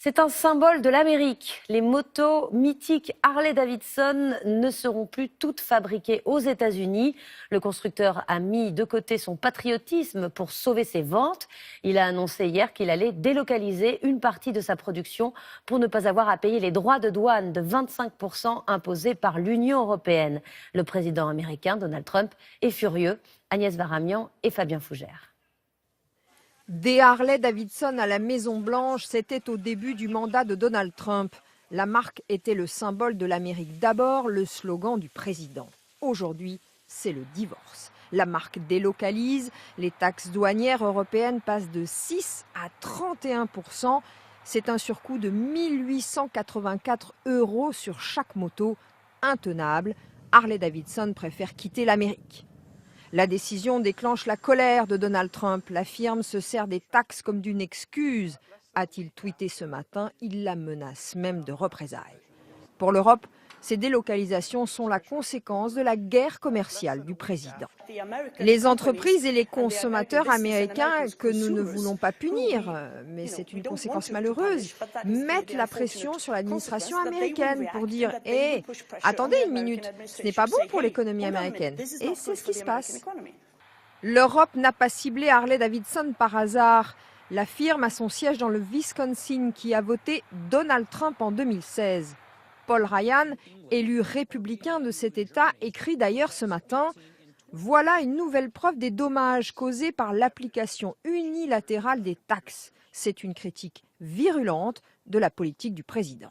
C'est un symbole de l'Amérique. Les motos mythiques Harley-Davidson ne seront plus toutes fabriquées aux États-Unis. Le constructeur a mis de côté son patriotisme pour sauver ses ventes. Il a annoncé hier qu'il allait délocaliser une partie de sa production pour ne pas avoir à payer les droits de douane de 25% imposés par l'Union européenne. Le président américain, Donald Trump, est furieux. Agnès Varamian et Fabien Fougère. Des Harley-Davidson à la Maison-Blanche, c'était au début du mandat de Donald Trump. La marque était le symbole de l'Amérique d'abord, le slogan du président. Aujourd'hui, c'est le divorce. La marque délocalise, les taxes douanières européennes passent de 6 à 31%. C'est un surcoût de 1 884 € sur chaque moto, intenable. Harley-Davidson préfère quitter l'Amérique. La décision déclenche la colère de Donald Trump. La firme se sert des taxes comme d'une excuse, a-t-il tweeté ce matin. Il la menace même de représailles. Pour l'Europe, ces délocalisations sont la conséquence de la guerre commerciale du président. Les entreprises et les consommateurs américains, que nous ne voulons pas punir, mais c'est une conséquence malheureuse, mettent la pression sur l'administration américaine pour dire « Hé, attendez une minute, ce n'est pas bon pour l'économie américaine ». Et c'est ce qui se passe. L'Europe n'a pas ciblé Harley-Davidson par hasard. La firme a son siège dans le Wisconsin qui a voté Donald Trump en 2016. Paul Ryan, élu républicain de cet État, écrit d'ailleurs ce matin « Voilà une nouvelle preuve des dommages causés par l'application unilatérale des taxes. C'est une critique virulente de la politique du président. »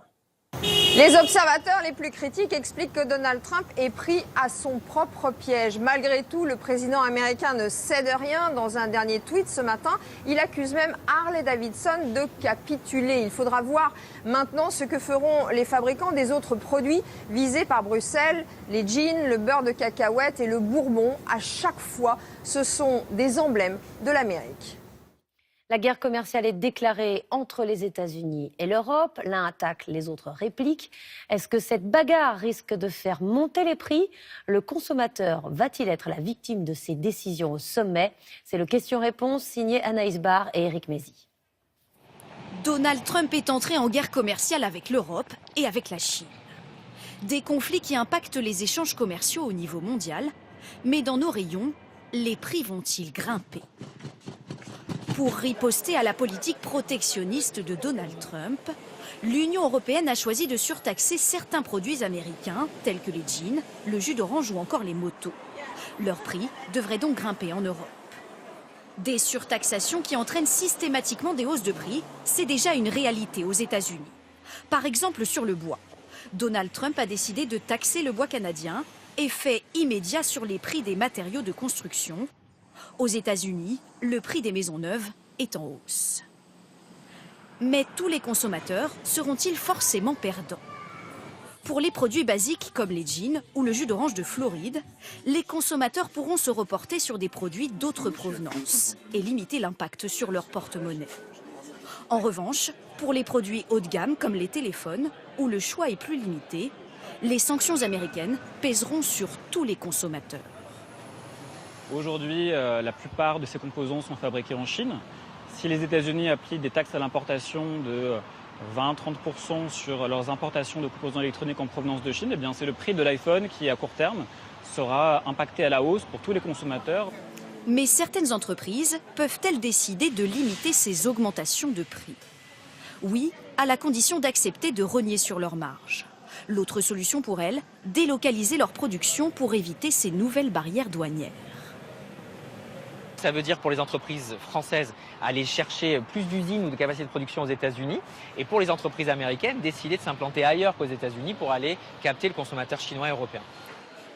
Les observateurs les plus critiques expliquent que Donald Trump est pris à son propre piège. Malgré tout, le président américain ne cède rien. Dans un dernier tweet ce matin, il accuse même Harley-Davidson de capituler. Il faudra voir maintenant ce que feront les fabricants des autres produits visés par Bruxelles. Les jeans, le beurre de cacahuète et le bourbon, à chaque fois, ce sont des emblèmes de l'Amérique. La guerre commerciale est déclarée entre les États-Unis et l'Europe. L'un attaque, les autres répliquent. Est-ce que cette bagarre risque de faire monter les prix ? Le consommateur va-t-il être la victime de ces décisions au sommet ? C'est le question-réponse signé Anaïs Barr et Éric Mézy. Donald Trump est entré en guerre commerciale avec l'Europe et avec la Chine. Des conflits qui impactent les échanges commerciaux au niveau mondial. Mais dans nos rayons, les prix vont-ils grimper ? Pour riposter à la politique protectionniste de Donald Trump, l'Union européenne a choisi de surtaxer certains produits américains, tels que les jeans, le jus d'orange ou encore les motos. Leur prix devrait donc grimper en Europe. Des surtaxations qui entraînent systématiquement des hausses de prix, c'est déjà une réalité aux États-Unis. Par exemple sur le bois. Donald Trump a décidé de taxer le bois canadien, effet immédiat sur les prix des matériaux de construction. Aux États-Unis, le prix des maisons neuves est en hausse. Mais tous les consommateurs seront-ils forcément perdants ? Pour les produits basiques comme les jeans ou le jus d'orange de Floride, les consommateurs pourront se reporter sur des produits d'autres provenances et limiter l'impact sur leur porte-monnaie. En revanche, pour les produits haut de gamme comme les téléphones, où le choix est plus limité, les sanctions américaines pèseront sur tous les consommateurs. Aujourd'hui, la plupart de ces composants sont fabriqués en Chine. Si les États-Unis appliquent des taxes à l'importation de 20-30% sur leurs importations de composants électroniques en provenance de Chine, eh bien c'est le prix de l'iPhone qui, à court terme, sera impacté à la hausse pour tous les consommateurs. Mais certaines entreprises peuvent-elles décider de limiter ces augmentations de prix ? Oui, à la condition d'accepter de rogner sur leurs marges. L'autre solution pour elles, délocaliser leur production pour éviter ces nouvelles barrières douanières. Ça veut dire pour les entreprises françaises aller chercher plus d'usines ou de capacités de production aux États-Unis et pour les entreprises américaines décider de s'implanter ailleurs qu'aux États-Unis pour aller capter le consommateur chinois et européen.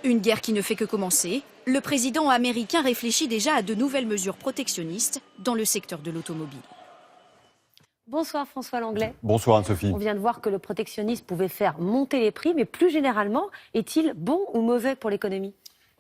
Une guerre qui ne fait que commencer. Le président américain réfléchit déjà à de nouvelles mesures protectionnistes dans le secteur de l'automobile. Bonsoir François Langlais. Bonsoir Anne-Sophie. On vient de voir que le protectionnisme pouvait faire monter les prix, mais plus généralement, est-il bon ou mauvais pour l'économie ?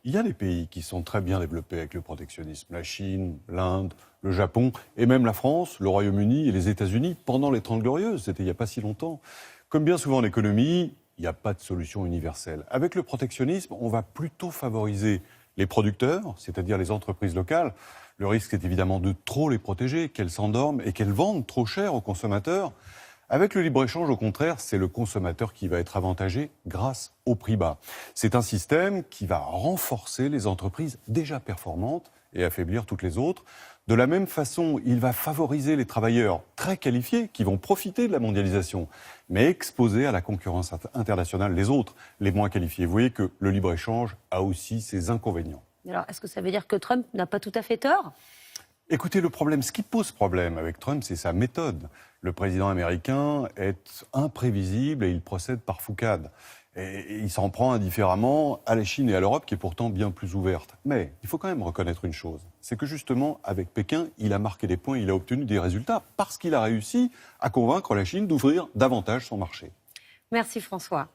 Il y a des pays qui sont très bien développés avec le protectionnisme. La Chine, l'Inde, le Japon et même la France, le Royaume-Uni et les États-Unis pendant les 30 Glorieuses. C'était il n'y a pas si longtemps. Comme bien souvent en économie, il n'y a pas de solution universelle. Avec le protectionnisme, on va plutôt favoriser les producteurs, c'est-à-dire les entreprises locales. Le risque est évidemment de trop les protéger, qu'elles s'endorment et qu'elles vendent trop cher aux consommateurs. Avec le libre-échange, au contraire, c'est le consommateur qui va être avantagé grâce au prix bas. C'est un système qui va renforcer les entreprises déjà performantes et affaiblir toutes les autres. De la même façon, il va favoriser les travailleurs très qualifiés qui vont profiter de la mondialisation, mais exposer à la concurrence internationale les autres, les moins qualifiés. Vous voyez que le libre-échange a aussi ses inconvénients. Alors, est-ce que ça veut dire que Trump n'a pas tout à fait tort ? Écoutez, le problème, ce qui pose problème avec Trump, c'est sa méthode. Le président américain est imprévisible et il procède par foucade. Et il s'en prend indifféremment à la Chine et à l'Europe, qui est pourtant bien plus ouverte. Mais il faut quand même reconnaître une chose, c'est que justement, avec Pékin, il a marqué des points, il a obtenu des résultats, parce qu'il a réussi à convaincre la Chine d'ouvrir davantage son marché. Merci François.